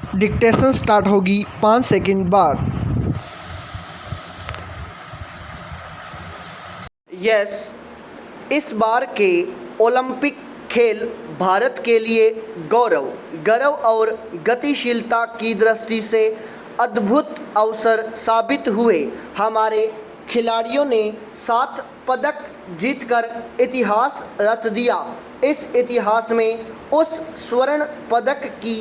Dictation start होगी 5 second बाद। Yes, इस बार के ओलंपिक खेल भारत के लिए गौरव और गतिशीलता की दृष्टि से अद्भुत अवसर साबित हुए। हमारे खिलाड़ियों ने 7 पदक जीतकर इतिहास रच दिया। इस इतिहास में उस स्वर्ण पदक की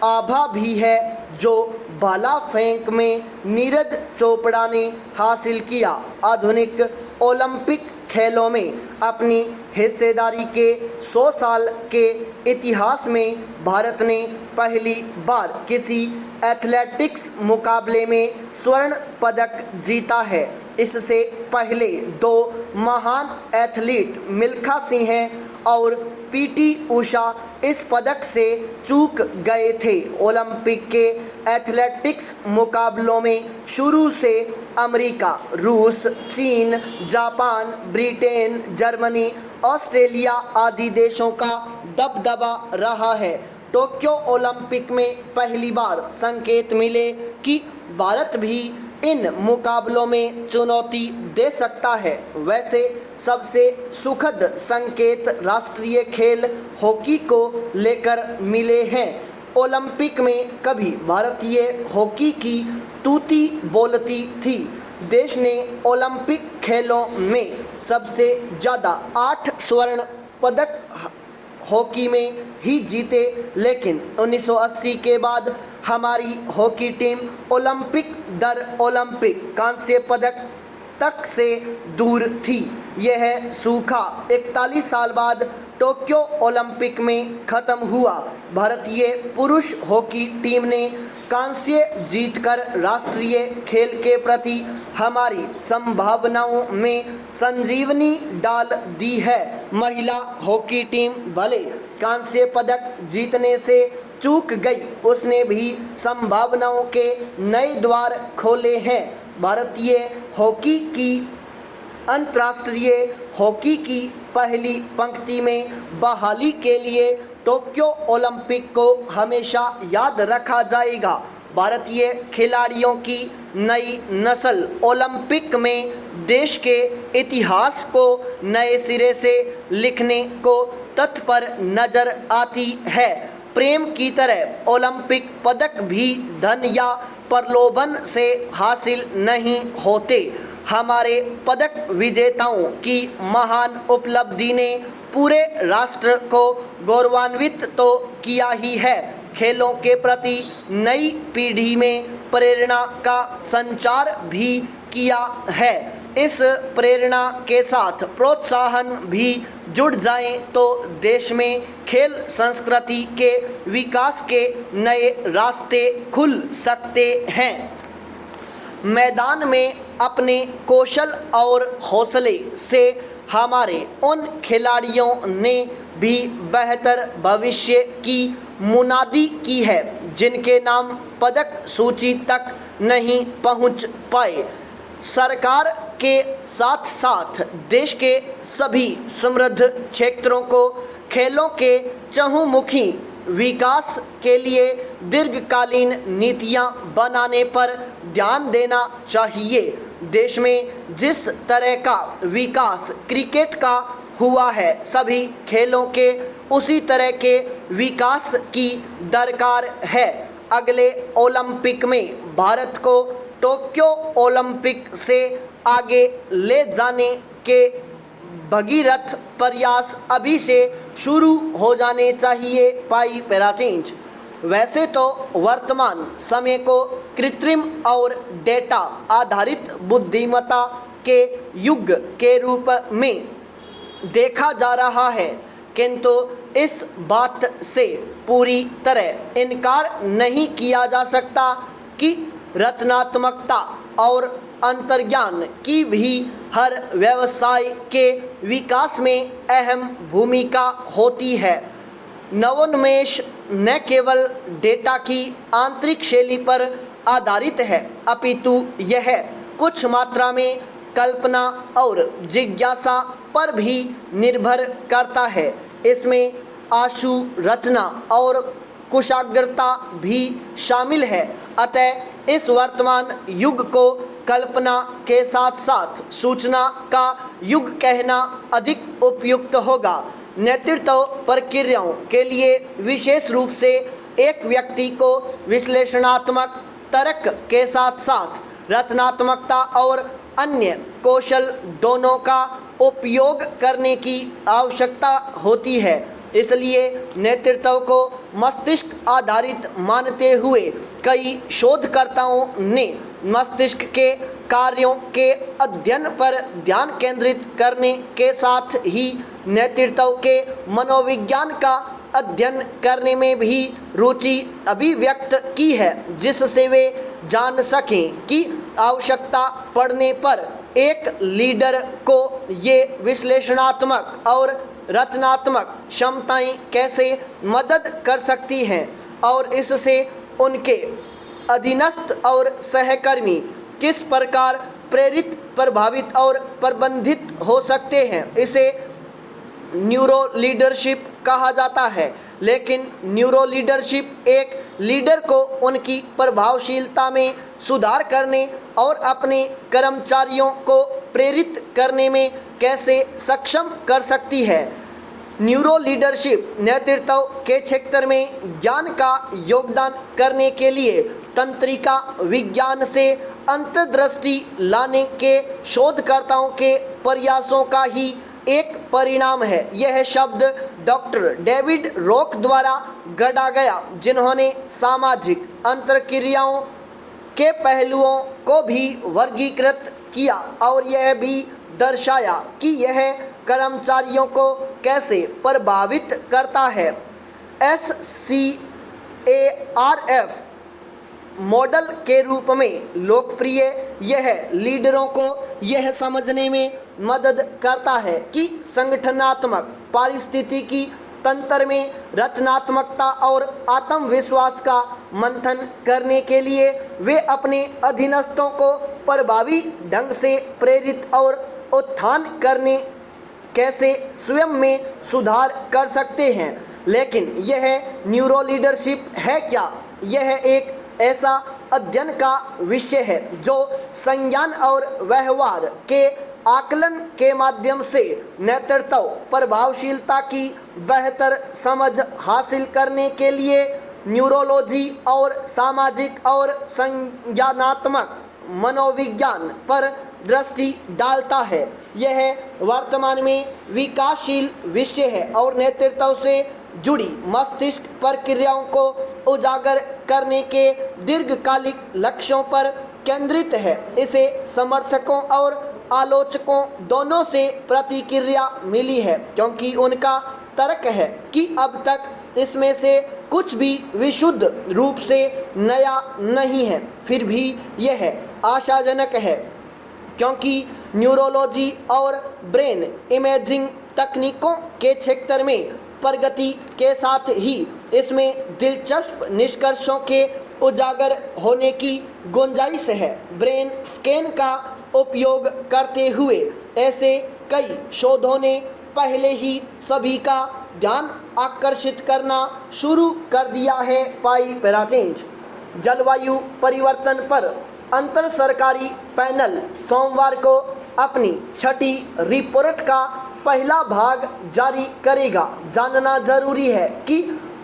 आभा भी है जो भाला फेंक में नीरज चोपड़ा ने हासिल किया। आधुनिक ओलंपिक खेलों में अपनी हिस्सेदारी के 100 साल के इतिहास में भारत ने पहली बार किसी एथलेटिक्स मुकाबले में स्वर्ण पदक जीता है। इससे पहले 2 महान एथलीट मिल्खा सिंह और पीटी उषा इस पदक से चूक गए थे। ओलंपिक के एथलेटिक्स मुकाबलों में शुरू से अमेरिका, रूस, चीन, जापान, ब्रिटेन, जर्मनी, ऑस्ट्रेलिया आदि देशों का दबदबा रहा है। टोक्यो ओलंपिक में पहली बार संकेत मिले कि भारत भी इन मुकाबलों में चुनौती दे सकता है। वैसे सबसे सुखद संकेत राष्ट्रीय खेल हॉकी को लेकर मिले हैं। ओलंपिक में कभी भारतीय हॉकी की तूती बोलती थी। देश ने ओलंपिक खेलों में सबसे ज़्यादा 8 स्वर्ण पदक हॉकी में ही जीते, लेकिन 1980 के बाद हमारी हॉकी टीम ओलंपिक दर ओलंपिक कांस्य पदक तक से दूर थी। यह सूखा 41 साल बाद टोक्यो ओलंपिक में ख़त्म हुआ। भारतीय पुरुष हॉकी टीम ने कांस्य जीतकर राष्ट्रीय खेल के प्रति हमारी संभावनाओं में संजीवनी डाल दी है। महिला हॉकी टीम भले कांस्य पदक जीतने से चूक गई, उसने भी संभावनाओं के नए द्वार खोले हैं। भारतीय हॉकी की अंतर्राष्ट्रीय हॉकी की पहली पंक्ति में बहाली के लिए टोक्यो ओलंपिक को हमेशा याद रखा जाएगा। भारतीय खिलाड़ियों की नई नस्ल ओलंपिक में देश के इतिहास को नए सिरे से लिखने को तत्पर नजर आती है। प्रेम की तरह ओलंपिक पदक भी धन या प्रलोभन से हासिल नहीं होते। हमारे पदक विजेताओं की महान उपलब्धि ने पूरे राष्ट्र को गौरवान्वित तो किया ही है, खेलों के प्रति नई पीढ़ी में प्रेरणा का संचार भी किया है। इस प्रेरणा के साथ प्रोत्साहन भी जुड़ जाएं तो देश में खेल संस्कृति के विकास के नए रास्ते खुल सकते हैं। मैदान में अपने कौशल और हौसले से हमारे उन खिलाड़ियों ने भी बेहतर भविष्य की मुनादी की है जिनके नाम पदक सूची तक नहीं पहुंच पाए। सरकार के साथ साथ देश के सभी समृद्ध क्षेत्रों को खेलों के चहुमुखी विकास के लिए दीर्घकालीन नीतियां बनाने पर ध्यान देना चाहिए। देश में जिस तरह का विकास क्रिकेट का हुआ है, सभी खेलों के उसी तरह के विकास की दरकार है। अगले ओलंपिक में भारत को टोक्यो ओलंपिक से आगे ले जाने के भगीरथ प्रयास अभी से शुरू हो जाने चाहिए। पाई पैराचेंज। वैसे तो वर्तमान समय को कृत्रिम और डेटा आधारित बुद्धिमत्ता के युग के रूप में देखा जा रहा है, किंतु इस बात से पूरी तरह इनकार नहीं किया जा सकता कि रचनात्मकता और अंतर्ज्ञान की भी हर व्यवसाय के विकास में अहम भूमिका होती है। नवोन्मेष न केवल डेटा की आंतरिक शैली पर आधारित है, अपितु यह कुछ मात्रा में कल्पना और जिज्ञासा पर भी निर्भर करता है। इसमें आशु रचना और कुशाग्रता भी शामिल है। अतः इस वर्तमान युग को कल्पना के साथ साथ सूचना का युग कहना अधिक उपयुक्त होगा। नेतृत्व प्रक्रियाओं के लिए विशेष रूप से एक व्यक्ति को विश्लेषणात्मक तर्क के साथ साथ रचनात्मकता और अन्य कौशल दोनों का उपयोग करने की आवश्यकता होती है। इसलिए नेतृत्व को मस्तिष्क आधारित मानते हुए कई शोधकर्ताओं ने मस्तिष्क के कार्यों के अध्ययन पर ध्यान केंद्रित करने के साथ ही नेतृत्व के मनोविज्ञान का अध्ययन करने में भी रुचि अभिव्यक्त की है, जिससे वे जान सकें कि आवश्यकता पड़ने पर एक लीडर को ये विश्लेषणात्मक और रचनात्मक क्षमताएं कैसे मदद कर सकती हैं और इससे उनके अधीनस्थ और सहकर्मी किस प्रकार प्रेरित, प्रभावित और प्रबंधित हो सकते हैं। इसे न्यूरो लीडरशिप कहा जाता है। लेकिन न्यूरो लीडरशिप एक लीडर को उनकी प्रभावशीलता में सुधार करने और अपने कर्मचारियों को प्रेरित करने में कैसे सक्षम कर सकती है। न्यूरो लीडरशिप नेतृत्व के क्षेत्र में ज्ञान का योगदान करने के लिए तंत्रिका विज्ञान से अंतर्दृष्टि लाने के शोधकर्ताओं के प्रयासों का ही एक परिणाम है। यह शब्द डॉक्टर डेविड रॉक द्वारा गढ़ा गया, जिन्होंने सामाजिक अंतर्क्रियाओं के पहलुओं को भी वर्गीकृत किया और यह भी दर्शाया कि यह कर्मचारियों को कैसे प्रभावित करता है। SCARF मॉडल के रूप में लोकप्रिय यह लीडरों को यह समझने में मदद करता है कि संगठनात्मक पारिस्थितिकी तंत्र में रचनात्मकता और आत्मविश्वास का मंथन करने के लिए वे अपने अधीनस्थों को प्रभावी ढंग से प्रेरित और उत्थान करने कैसे स्वयं में सुधार कर सकते हैं। लेकिन यह न्यूरो लीडरशिप है क्या? यह एक ऐसा अध्ययन का विषय है जो संज्ञान और व्यवहार के आकलन के माध्यम से नेतृत्व प्रभावशीलता की बेहतर समझ हासिल करने के लिए न्यूरोलॉजी और सामाजिक और संज्ञानात्मक मनोविज्ञान पर दृष्टि डालता है। यह वर्तमान में विकासशील विषय है और नेतृत्व से जुड़ी मस्तिष्क प्रक्रियाओं को उजागर करने के दीर्घकालिक लक्ष्यों पर केंद्रित है। इसे समर्थकों और आलोचकों दोनों से प्रतिक्रिया मिली है, क्योंकि उनका तर्क है कि अब तक इसमें से कुछ भी विशुद्ध रूप से नया नहीं है। फिर भी यह आशाजनक है क्योंकि न्यूरोलॉजी और ब्रेन इमेजिंग तकनीकों के क्षेत्र में प्रगति के साथ ही इसमें दिलचस्प निष्कर्षों के उजागर होने की गुंजाइश है। ब्रेन स्कैन का उपयोग करते हुए ऐसे कई शोधों ने पहले ही सभी का ध्यान आकर्षित करना शुरू कर दिया है। पाई पैराचेंज जलवायु परिवर्तन पर अंतर सरकारी पैनल सोमवार को अपनी छठी रिपोर्ट का पहला भाग जारी करेगा। जानना जरूरी है कि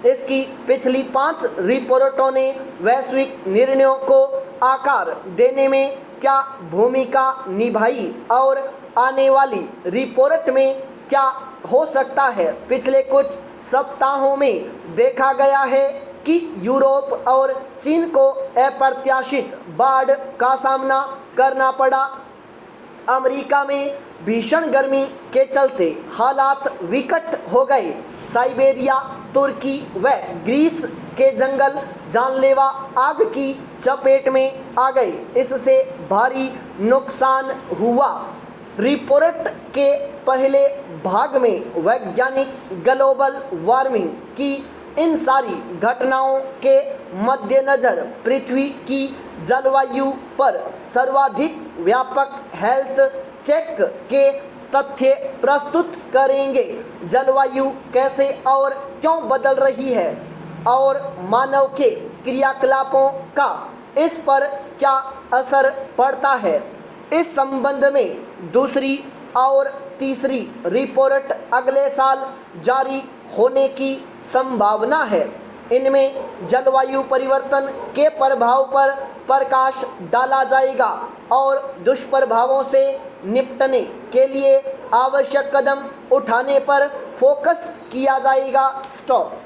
इसकी पिछली 5 रिपोर्टों ने वैश्विक निर्णयों को आकार देने में क्या भूमिका निभाई और आने वाली रिपोर्ट में क्या हो सकता है। पिछले कुछ सप्ताहों में देखा गया है कि यूरोप और चीन को अप्रत्याशित बाढ़ का सामना करना पड़ा। अमेरिका में भीषण गर्मी के चलते हालात विकट हो गए। साइबेरिया, तुर्की व ग्रीस के जंगल जानलेवा आग की चपेट में आ गए। इससे भारी नुकसान हुआ। रिपोर्ट के पहले भाग में वैज्ञानिक ग्लोबल वार्मिंग की इन सारी घटनाओं के मद्देनज़र पृथ्वी की जलवायु पर सर्वाधिक व्यापक हेल्थ चेक के तथ्य प्रस्तुत करेंगे। जलवायु कैसे और क्यों बदल रही है, और मानव के क्रियाकलापों का इस पर क्या असर पड़ता है। इस संबंध में दूसरी और तीसरी रिपोर्ट अगले साल जारी होने की संभावना है। इनमें जलवायु परिवर्तन के प्रभाव पर प्रकाश डाला जाएगा और दुष्प्रभावों से निपटने के लिए आवश्यक कदम उठाने पर फोकस किया जाएगा। स्टॉप।